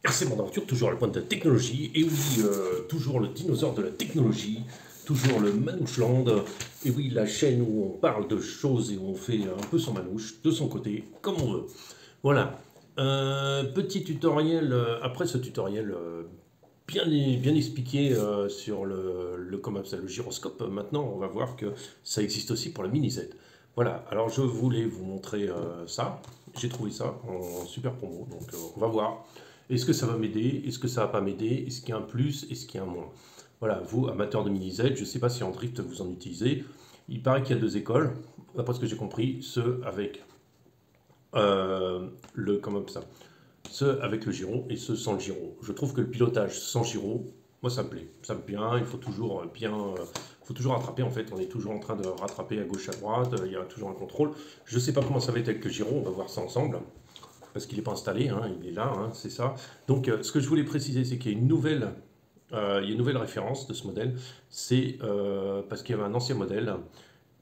C'est mon aventure, toujours à la pointe de la technologie, et oui, toujours le dinosaure de la technologie, toujours le Manouchland, et oui, la chaîne où on parle de choses et où on fait un peu son manouche, de son côté, comme on veut. Voilà. Petit tutoriel, après ce tutoriel bien expliqué sur comment ça, le gyroscope, maintenant on va voir que ça existe aussi pour la mini Z. Voilà, alors je voulais vous montrer ça. J'ai trouvé ça en super promo, donc on va voir. Est-ce que ça va m'aider? Est-ce que ça va pas m'aider? Est-ce qu'il y a un plus? Est-ce qu'il y a un moins? Voilà, vous, amateurs de mini Z, je ne sais pas si en drift vous en utilisez. Il paraît qu'il y a deux écoles, d'après ce que j'ai compris, ceux avec comment ça, ceux avec le gyro et ceux sans le gyro. Je trouve que le pilotage sans gyro, moi ça me plaît, ça me bien, il faut toujours faut toujours rattraper en fait, on est toujours en train de rattraper à gauche à droite, il y a toujours un contrôle. Je ne sais pas comment ça va être avec le gyro, on va voir ça ensemble, parce qu'il n'est pas installé, hein, il est là, hein, c'est ça. Donc ce que je voulais préciser, c'est qu'il y a une nouvelle référence de ce modèle, c'est parce qu'il y avait un ancien modèle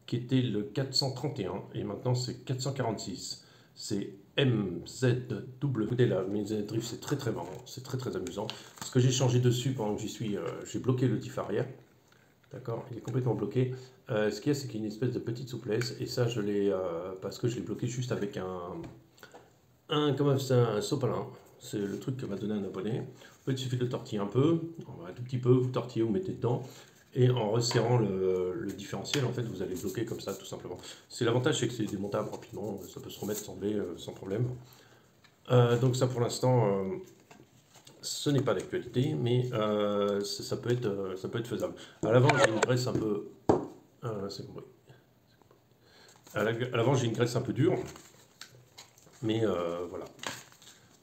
qui était le 431 et maintenant c'est 446. C'est MZW. La MZ Drift, c'est très marrant, c'est très amusant. Ce que j'ai changé dessus pendant que j'y suis, j'ai bloqué le diff arrière. D'accord, il est complètement bloqué. Ce qu'il y a, c'est qu'il y a une espèce de petite souplesse et ça, je l'ai parce que je l'ai bloqué juste avec comment c'est un sopalin. C'est le truc que m'a donné un abonné. En fait, il suffit de le tortiller un peu, un tout petit peu, vous tortillez, vous mettez dedans. Et en resserrant le différentiel, en fait, vous allez bloquer comme ça, tout simplement. C'est l'avantage, c'est que c'est démontable rapidement, ça peut se remettre, s'enlever sans problème. Donc ça, pour l'instant, ce n'est pas d'actualité, mais ça peut être faisable. À l'avant, j'ai une graisse un peu... c'est compris. À l'avant, j'ai une graisse un peu dure, mais voilà.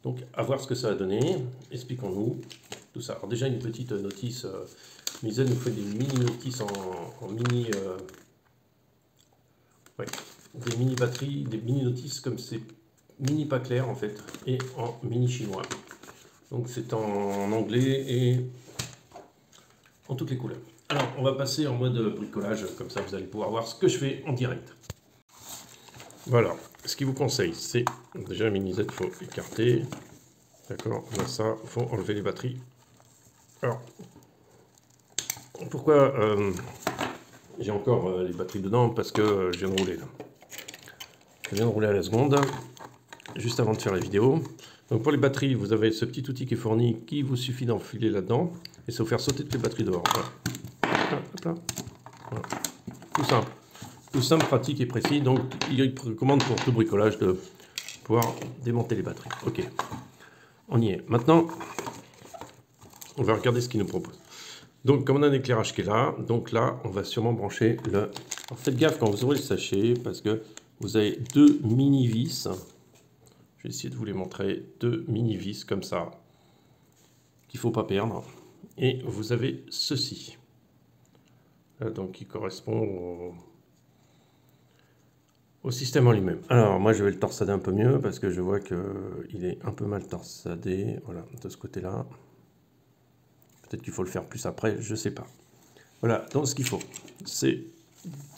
Donc, à voir ce que ça va donner. Expliquons-nous tout ça. Alors déjà, une petite notice. Misen nous fait des mini-notices en mini... ouais, des mini-batteries, des mini-notices comme c'est mini pas clair en fait, et en mini chinois. Donc c'est en anglais et en toutes les couleurs. Alors, on va passer en mode bricolage, comme ça vous allez pouvoir voir ce que je fais en direct. Voilà, ce qu'il vous conseille, c'est déjà la mini Z, il faut écarter. D'accord, là ça, il faut enlever les batteries. Alors, pourquoi j'ai encore les batteries dedans? Parce que je viens de rouler là. Je viens de rouler à la seconde, juste avant de faire la vidéo. Donc pour les batteries, vous avez ce petit outil qui est fourni, qui vous suffit d'enfiler là-dedans, et ça vous faire sauter toutes les batteries dehors. Voilà. Hop là. Voilà. Tout simple. Tout simple, pratique et précis. Donc il recommande pour tout bricolage de pouvoir démonter les batteries. Ok, on y est. Maintenant, on va regarder ce qu'il nous propose. Donc, comme on a un éclairage qui est là, donc là, on va sûrement brancher le... Alors, faites gaffe quand vous ouvrez le sachet, parce que vous avez deux mini-vis. Je vais essayer de vous les montrer. Deux mini-vis comme ça, qu'il ne faut pas perdre. Et vous avez ceci. Là, donc, qui correspond au système en lui-même. Alors, moi, je vais le torsader un peu mieux, parce que je vois qu'il est un peu mal torsadé. Voilà, de ce côté-là. Peut-être qu'il faut le faire plus après, je ne sais pas. Voilà, donc ce qu'il faut, c'est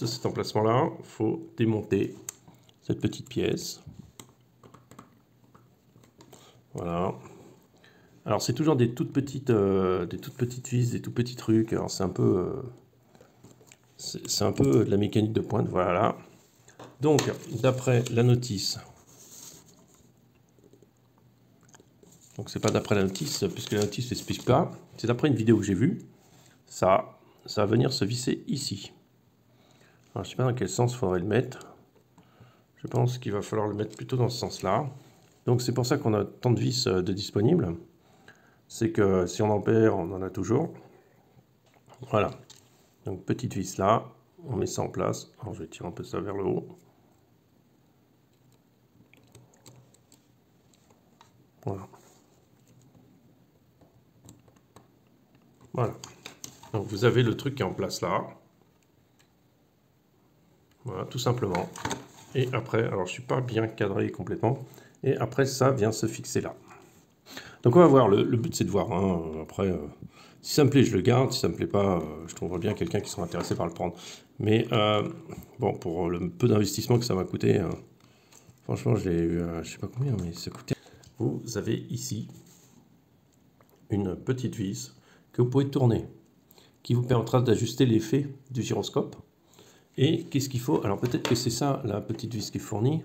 de cet emplacement-là, il faut démonter cette petite pièce. Voilà. Alors c'est toujours des toutes petites vis, des tout petits trucs. Alors c'est un peu de la mécanique de pointe. Voilà. Donc d'après la notice, donc c'est pas d'après la notice puisque la notice n'explique pas. C'est d'après une vidéo que j'ai vue. Ça va venir se visser ici. Alors je sais pas dans quel sens il faudrait le mettre. Je pense qu'il va falloir le mettre plutôt dans ce sens-là. Donc c'est pour ça qu'on a tant de vis de disponibles. C'est que si on en perd, on en a toujours. Voilà. Donc petite vis là, on met ça en place. Alors je vais tirer un peu ça vers le haut. Voilà. Voilà. Donc vous avez le truc qui est en place là. Voilà, tout simplement. Et après, alors je ne suis pas bien cadré complètement. Et après ça vient se fixer là. Donc on va voir, le but c'est de voir. Hein. Après, si ça me plaît, je le garde. Si ça me plaît pas, je trouverai bien quelqu'un qui sera intéressé par le prendre. Mais bon, pour le peu d'investissement que ça m'a coûté, franchement, je l'ai eu, je sais pas combien, mais ça coûtait. Vous avez ici une petite vis que vous pouvez tourner, qui vous permettra d'ajuster l'effet du gyroscope. Et qu'est-ce qu'il faut? Alors peut-être que c'est ça la petite vis qui est fournie.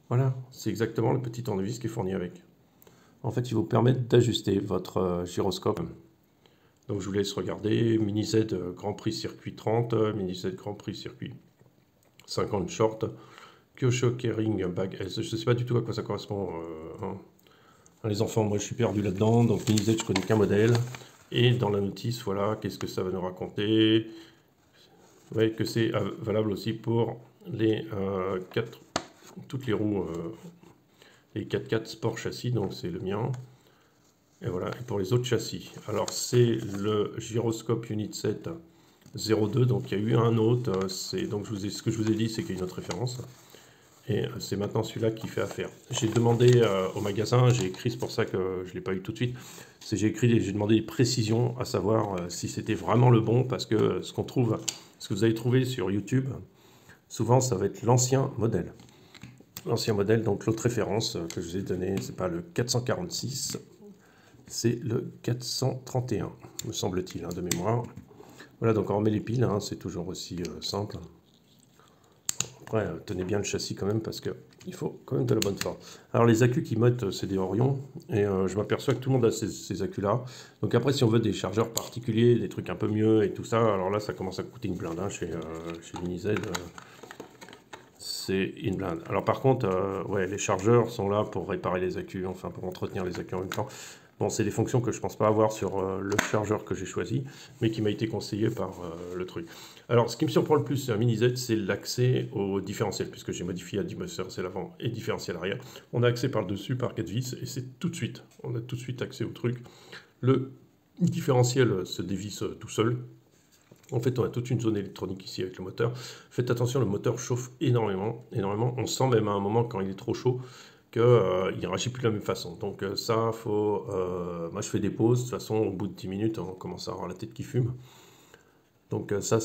Voilà, c'est exactement le petit tournevis qui est fourni avec. En fait, il vous permet d'ajuster votre gyroscope. Donc je vous laisse regarder. Mini Z Grand Prix Circuit 30, Mini Z Grand Prix Circuit 50 short, Kyosho Kering Bag S. Je ne sais pas du tout à quoi ça correspond. Hein. Les enfants, moi je suis perdu là-dedans. Donc Mini Z, je connais qu'un modèle. Et dans la notice, voilà, qu'est-ce que ça va nous raconter? Ouais, que c'est valable aussi pour les toutes les roues, les 4x4 Sport Châssis, donc c'est le mien. Et voilà, et pour les autres châssis. Alors c'est le gyroscope Unit 7 02, donc il y a eu un autre. Donc ce que je vous ai dit, c'est qu'il y a une autre référence. Et c'est maintenant celui-là qui fait affaire. J'ai demandé au magasin, j'ai écrit, c'est pour ça que je ne l'ai pas eu tout de suite, j'ai demandé des précisions, à savoir si c'était vraiment le bon, parce que ce que vous allez trouver sur YouTube, souvent ça va être l'ancien modèle. L'ancien modèle, donc l'autre référence que je vous ai donnée, c'est pas le 446, c'est le 431, me semble-t-il, hein, de mémoire. Voilà, donc on remet les piles, hein, c'est toujours aussi simple. Après, tenez bien le châssis quand même, parce qu'il faut quand même de la bonne forme. Alors les accus qui mettent, c'est des Orion, et je m'aperçois que tout le monde a ces accus-là. Donc après, si on veut des chargeurs particuliers, des trucs un peu mieux et tout ça, alors là, ça commence à coûter une blinde, hein, chez Mini Z. C'est une blinde. Alors par contre, ouais, les chargeurs sont là pour réparer les accus, enfin pour entretenir les accus en même temps. Bon, c'est des fonctions que je pense pas avoir sur le chargeur que j'ai choisi, mais qui m'a été conseillé par le truc. Alors, ce qui me surprend le plus sur un Mini Z, c'est l'accès au différentiel, puisque j'ai modifié à différentiel avant et différentiel arrière. On a accès par le dessus, par 4 vis, et c'est tout de suite. On a tout de suite accès au truc. Le différentiel se dévisse tout seul. En fait, on a toute une zone électronique ici avec le moteur. Faites attention, le moteur chauffe énormément, énormément. On sent même à un moment, quand il est trop chaud, qu'il ne réagit plus de la même façon. Donc ça, faut... moi, je fais des pauses. De toute façon, au bout de 10 minutes, on commence à avoir la tête qui fume. Donc ça,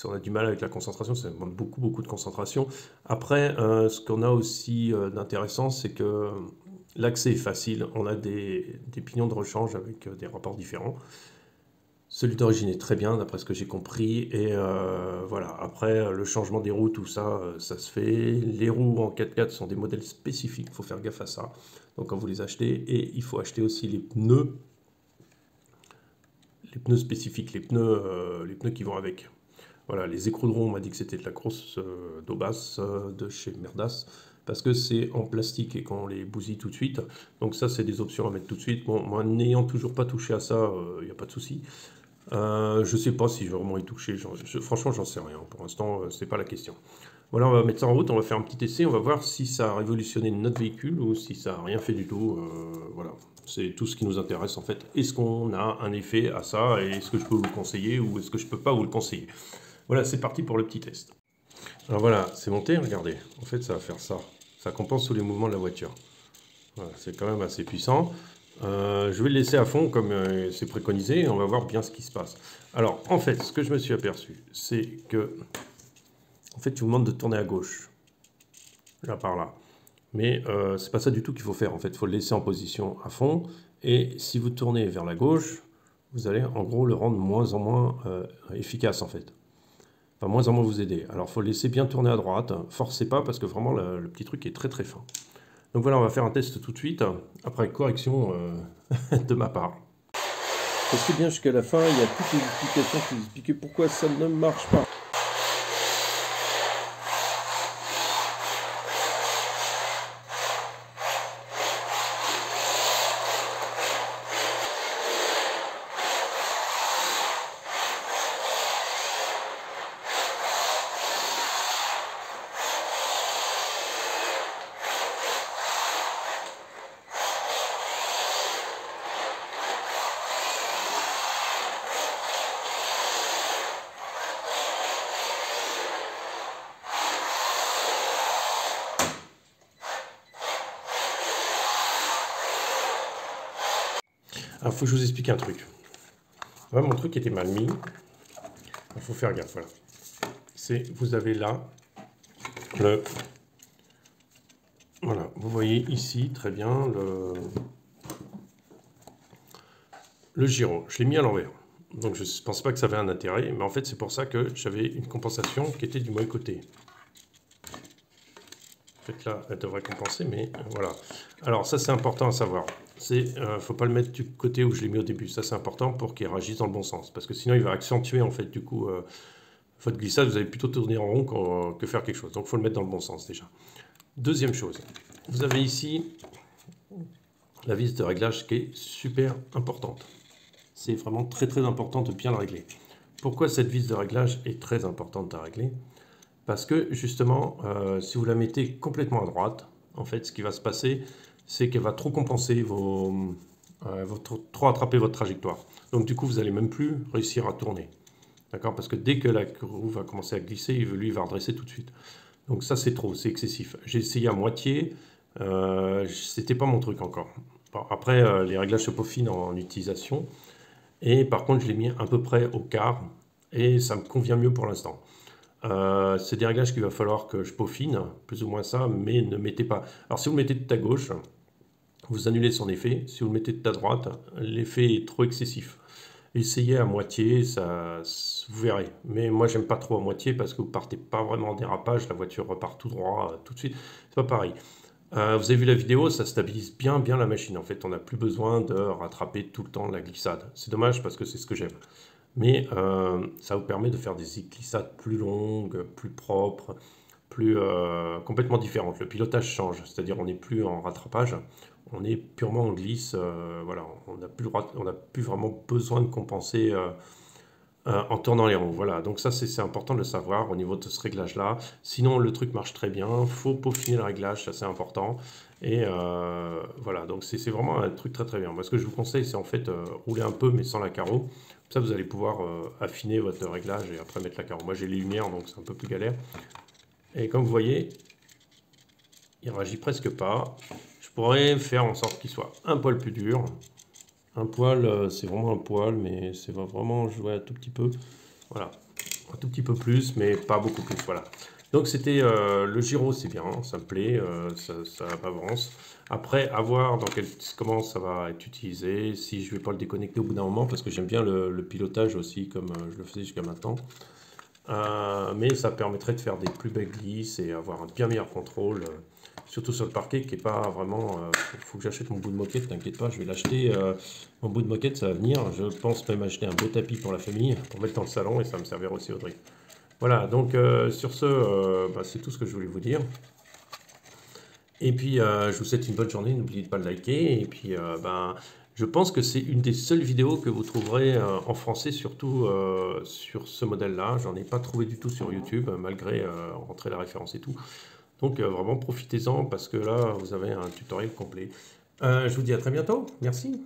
on a du mal avec la concentration. Ça demande beaucoup, beaucoup de concentration. Après, ce qu'on a aussi d'intéressant, c'est que l'accès est facile. On a des pignons de rechange avec des rapports différents. Celui d'origine est très bien, d'après ce que j'ai compris. Et voilà, après, le changement des roues, tout ça, ça se fait. Les roues en 4x4 sont des modèles spécifiques, il faut faire gaffe à ça. Donc quand vous les achetez, et il faut acheter aussi les pneus spécifiques, les pneus qui vont avec. Voilà, les écrous de roue, on m'a dit que c'était de la grosse daubasse de chez Merdas, parce que c'est en plastique et qu'on les bousille tout de suite. Donc ça, c'est des options à mettre tout de suite. Bon, moi, n'ayant toujours pas touché à ça, il n'y a pas de souci. Je sais pas si je vais vraiment y toucher. Franchement, j'en sais rien. Pour l'instant, c'est pas la question. Voilà, on va mettre ça en route. On va faire un petit essai. On va voir si ça a révolutionné notre véhicule ou si ça n'a rien fait du tout. Voilà, c'est tout ce qui nous intéresse en fait. Est-ce qu'on a un effet à ça et est-ce que je peux vous le conseiller ou est-ce que je peux pas vous le conseiller? Voilà, c'est parti pour le petit test. Alors voilà, c'est monté. Regardez. En fait, ça va faire ça. Ça compense tous les mouvements de la voiture. Voilà, c'est quand même assez puissant. Je vais le laisser à fond comme c'est préconisé et on va voir bien ce qui se passe. Alors, en fait, ce que je me suis aperçu, c'est que, en fait, tu vous demande de tourner à gauche, là par là. Mais c'est pas ça du tout qu'il faut faire. En fait, il faut le laisser en position à fond. Et si vous tournez vers la gauche, vous allez en gros le rendre moins en moins efficace en fait. Enfin, moins en moins vous aider. Alors, il faut le laisser bien tourner à droite. Forcez pas parce que vraiment le petit truc est très très fin. Donc voilà, on va faire un test tout de suite, après correction de ma part. Restez bien jusqu'à la fin, il y a toutes les explications qui vous expliquent pourquoi ça ne marche pas. Alors, il faut que je vous explique un truc. Ouais, mon truc était mal mis. Il faut faire gaffe, voilà. Vous avez là voilà, vous voyez ici très bien le gyro, je l'ai mis à l'envers. Donc je ne pense pas que ça avait un intérêt, mais en fait c'est pour ça que j'avais une compensation qui était du mauvais côté. En fait là, elle devrait compenser, mais voilà. Alors ça c'est important à savoir. Il ne faut pas le mettre du côté où je l'ai mis au début. Ça c'est important pour qu'il réagisse dans le bon sens. Parce que sinon il va accentuer en fait du coup votre glissade. Vous allez plutôt tourner en rond que faire quelque chose. Donc il faut le mettre dans le bon sens déjà. Deuxième chose, vous avez ici la vis de réglage qui est super importante. C'est vraiment très très important de bien la régler. Pourquoi cette vis de réglage est très importante à régler? Parce que justement, si vous la mettez complètement à droite, en fait, ce qui va se passer, c'est qu'elle va trop compenser trop attraper votre trajectoire. Donc du coup, vous n'allez même plus réussir à tourner. D'accord? Parce que dès que la roue va commencer à glisser, lui, il va redresser tout de suite. Donc ça, c'est trop, c'est excessif. J'ai essayé à moitié, c'était pas mon truc encore. Bon, après, les réglages se peaufinent en utilisation. Et par contre, je l'ai mis à peu près au quart, et ça me convient mieux pour l'instant. C'est des réglages qu'il va falloir que je peaufine, plus ou moins ça, mais ne mettez pas... Alors si vous le mettez de ta gauche, vous annulez son effet. Si vous le mettez de ta droite, l'effet est trop excessif. Essayez à moitié, vous verrez. Mais moi, j'aime pas trop à moitié parce que vous partez pas vraiment en dérapage, la voiture repart tout droit, tout de suite. C'est pas pareil. Vous avez vu la vidéo, ça stabilise bien la machine. En fait, on n'a plus besoin de rattraper tout le temps la glissade. C'est dommage parce que c'est ce que j'aime. Mais ça vous permet de faire des glissades plus longues, plus propres, complètement différentes. Le pilotage change, c'est-à-dire on n'est plus en rattrapage, on est purement en glisse. Voilà, on n'a plus vraiment besoin de compenser en tournant les roues. Voilà, donc ça c'est important de le savoir au niveau de ce réglage-là. Sinon le truc marche très bien, faut peaufiner le réglage, ça c'est important. Et voilà, donc c'est vraiment un truc très très bien. Moi ce que je vous conseille c'est en fait rouler un peu mais sans la carreau. Comme ça vous allez pouvoir affiner votre réglage et après mettre la carreau. Moi j'ai les lumières donc c'est un peu plus galère. Et comme vous voyez, il réagit presque pas. Je pourrais faire en sorte qu'il soit un poil plus dur. Un poil, c'est vraiment un poil, mais c'est vraiment jouer un tout petit peu. Voilà, un tout petit peu plus, mais pas beaucoup plus. Voilà. Donc c'était le gyro, c'est bien, ça me plaît, ça avance. Après, à voir comment ça va être utilisé, si je vais pas le déconnecter au bout d'un moment, parce que j'aime bien le pilotage aussi, comme je le faisais jusqu'à maintenant. Mais ça permettrait de faire des plus belles glisses et avoir un bien meilleur contrôle, surtout sur le parquet qui est pas vraiment... faut que j'achète mon bout de moquette, t'inquiète pas, je vais l'acheter. Mon bout de moquette, ça va venir. Je pense même acheter un beau tapis pour la famille, pour mettre dans le salon et ça me servira aussi au drift. Voilà, donc sur ce, c'est tout ce que je voulais vous dire. Et puis, je vous souhaite une bonne journée, n'oubliez pas de liker. Et puis, je pense que c'est une des seules vidéos que vous trouverez en français, surtout sur ce modèle-là. J'en ai pas trouvé du tout sur YouTube, malgré rentrer la référence et tout. Donc, vraiment, profitez-en parce que là, vous avez un tutoriel complet. Je vous dis à très bientôt. Merci.